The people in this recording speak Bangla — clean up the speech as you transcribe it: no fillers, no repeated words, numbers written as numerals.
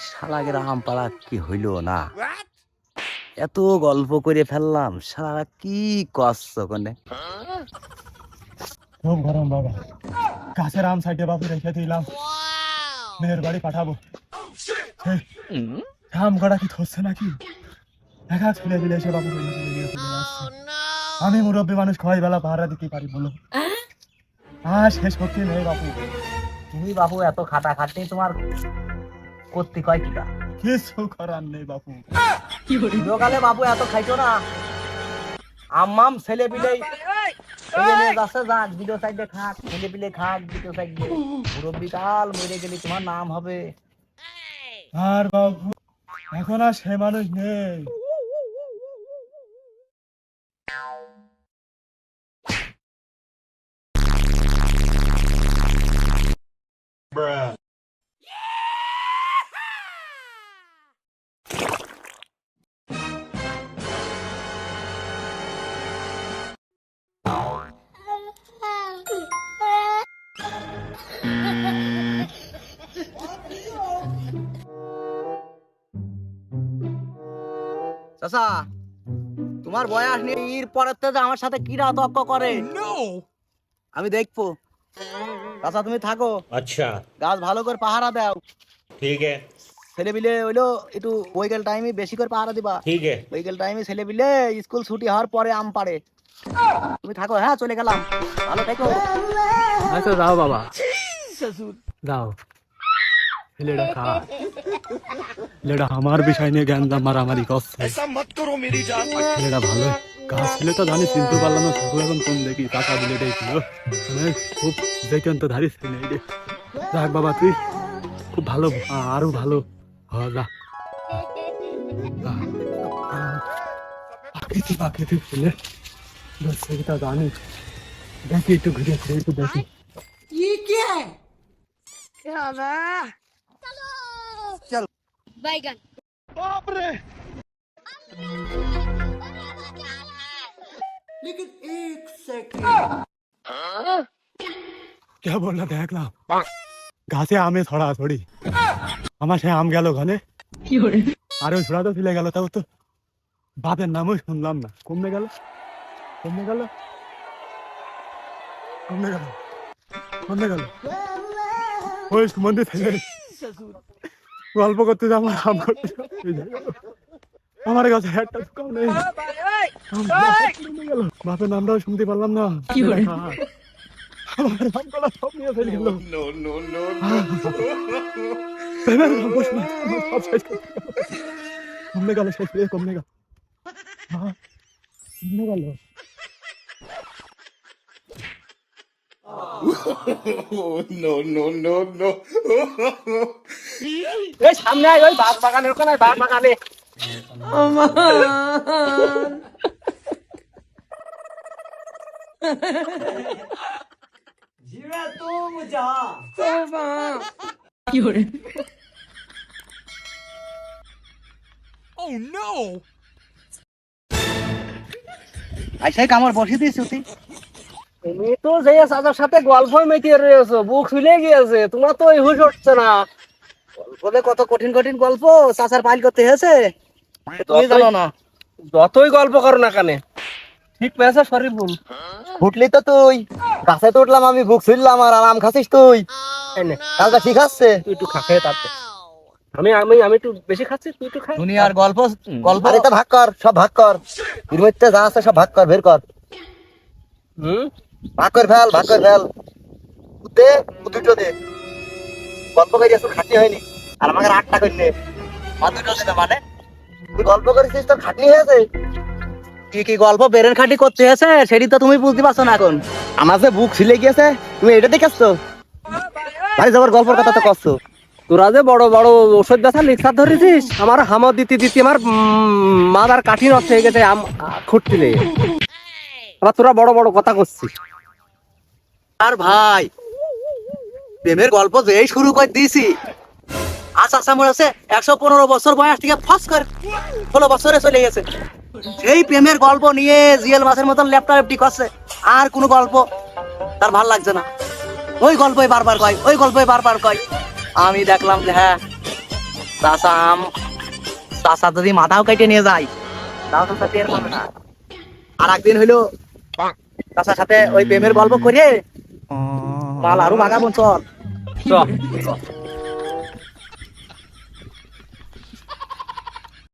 শালাগের আম পাড়া কি হইল না, এত গল্প করে ফেললাম, শালা কি করছো কোনে? খুব গরম বাবা, গাছের আম সাইডে বাবু রেখে দিলাম, মেয়ের বাড়ি পাঠাবো। আম কটা কি ধরছে নাকি? দেখা ছেলে দিলে এসে বাবু নিয়ে চলে আসছে। আমি মুরব্বী মানুষ, খাওয়াই বেলা পাহারা দিতে পারি বলো? সে সত্যি নেই বাবু। তুমি বাবু এত খাটাখাটি তোমার করতে কয় কিটা? কিছু করার নেই বাবু। সকালে বাবু এত খাইতো না, আম ছেলে পিলেই যাচ্ছে, যাক ভিডিও সাইডে খাক, ছেলে পিলে খাক ভিডিও সাইডে। মুরব্বী কাল মরে গেলে তোমার নাম হবে। আর বাবু এখন আর সে মানুষ নেই। চাচা, তোমার বয়স নেই, এর পরের থেকে আমার সাথে কিরা তর্ক করে আমি দেখবো। চাচা তুমি থাকো, अच्छा গাছ ভালো করে পাহারা দাও। ठीक है ছেলে পিলে হইলো একটু বৈকাল টাইমে বেশি করে পাহারা দিবা। ठीक है বৈকাল টাইমে ছেলে পিলে স্কুল ছুটি হওয়ার পরে আম পাড়ে। তুমি থাকো, হ্যাঁ চলে গেলাম, ভালো থাকো। আচ্ছা যাও বাবা, যাও। ছেলেটা খা, ছেলেটা আমার বিষয় নিয়ে জ্ঞান মারামারি করছে। ছেলেটা ভালো কাজ ছেলে তো জানি, চিনতে পারলাম না শুধু এখন কোন দেখি টাকা দিলে দেখছিল খুব দেখেন তো ধারিস ছেলে। যাক বাবা, তুই খুব ভালো, আরো ভালো হ যা। পাখিতে ছেলে সেটা জানি, দেখি একটু ঘুরে ফিরে একটু দেখি। बैगन क्या बोलना देखलाम গাছে আমে ছড়া ছড়ি, আমার সে আম গেল ঘনে, আরে ছড়া তো ফেলে গেল, তাও তো বাপের নামও শুনলাম না। কমে গেল কমে গেল কমে গেল কমে গেল। ওই সুমন্দি ছেলে গল্প করতে যা, আমার আম করতে আমার কাছে একটা দোকান নেই, গেল বাপের নামটাও শুনতে পারলাম না। আমার আমগুলো সব নিয়ে ফেলে গেল। প্রেমের গল্প শোনা আমার সব শেষ করে দিল। কমে গেল, শেষ হয়ে কমে গেল, কমে গেল। এই সামনে আয়, ওই বাগ বাগানের ওখানে, বাগ বাগানে। আইসাই কামড় বসে দিয়েছি তুই। তুমি তো যে চাচার সাথে গল্পই মেতিয়ে রয়েছো, বুক ফুলে গিয়েছে, তোমার তো ওই হুশ উঠছে না। গল্পে কত কঠিন কঠিন গল্প চাচার ফাইল করতে হয়েছে, তুমি জানো না। যতই গল্প করো না কানে, ঠিক পেয়েছে শরীর ভুল। ফুটলি তো তুই, গাছে তো উঠলাম আমি, বুক ফুললাম আর আম খাচ্ছিস তুই। কালটা ঠিক আছে, তুই একটু খা, খেয়ে তাতে আমি আমি আমি একটু বেশি খাচ্ছি, তুই একটু খা। দুনিয়ার গল্প গল্প এটা ভাগ কর, সব ভাগ কর, এর মধ্যে যা আছে সব ভাগ কর, বের কর, ভাগ করে ফেল, ভাগ করে ফেল। দে দুটো দে, গল্প করে আসলে খাটনি হয়নি, আর আমাকে 8টা করলে দুটো দেবে মানে? তুই গল্প করেছিস, তোর খাটনি হয়েছে। কি কি গল্প বেরেন খাটি করতে হয়েছে সেটি তো তুমি বুঝতে পারছো না এখন। আমার যে বুক ছিলে গিয়েছে, তুমি এটা দেখেছো? ভাই যাবার গল্পের কথা তো করছো। তোরা যে বড় বড় ওষুধ ব্যথা লিখা ধরেছিস, আমার হামা দিতে দিতে আমার মাদার কাঠি নষ্ট হয়ে গেছে, খুঁটতে লেগে। আবার তোরা বড় বড় কথা করছিস। আর ভাই প্রেমের গল্প যেই শুরু করে দিয়েছি, আজ আশা মনে আছে 115 বছর বয়স থেকে ফস করে 16 বছরে চলে গেছে। সেই প্রেমের গল্প নিয়ে জিএল মাছের মতন লেপটা লেপটি করছে, আর কোনো গল্প তার ভাল লাগছে না। ওই গল্পই বারবার কয়, ওই গল্পই বারবার কয়। আমি দেখলাম যে হ্যাঁ চাচা যদি মাথাও কেটে নিয়ে যায় তাও চাচা টের পাবে না। আর একদিন হইলো চাচার সাথে ওই প্রেমের গল্প করে মাল আরো বাগাবো, চল। চ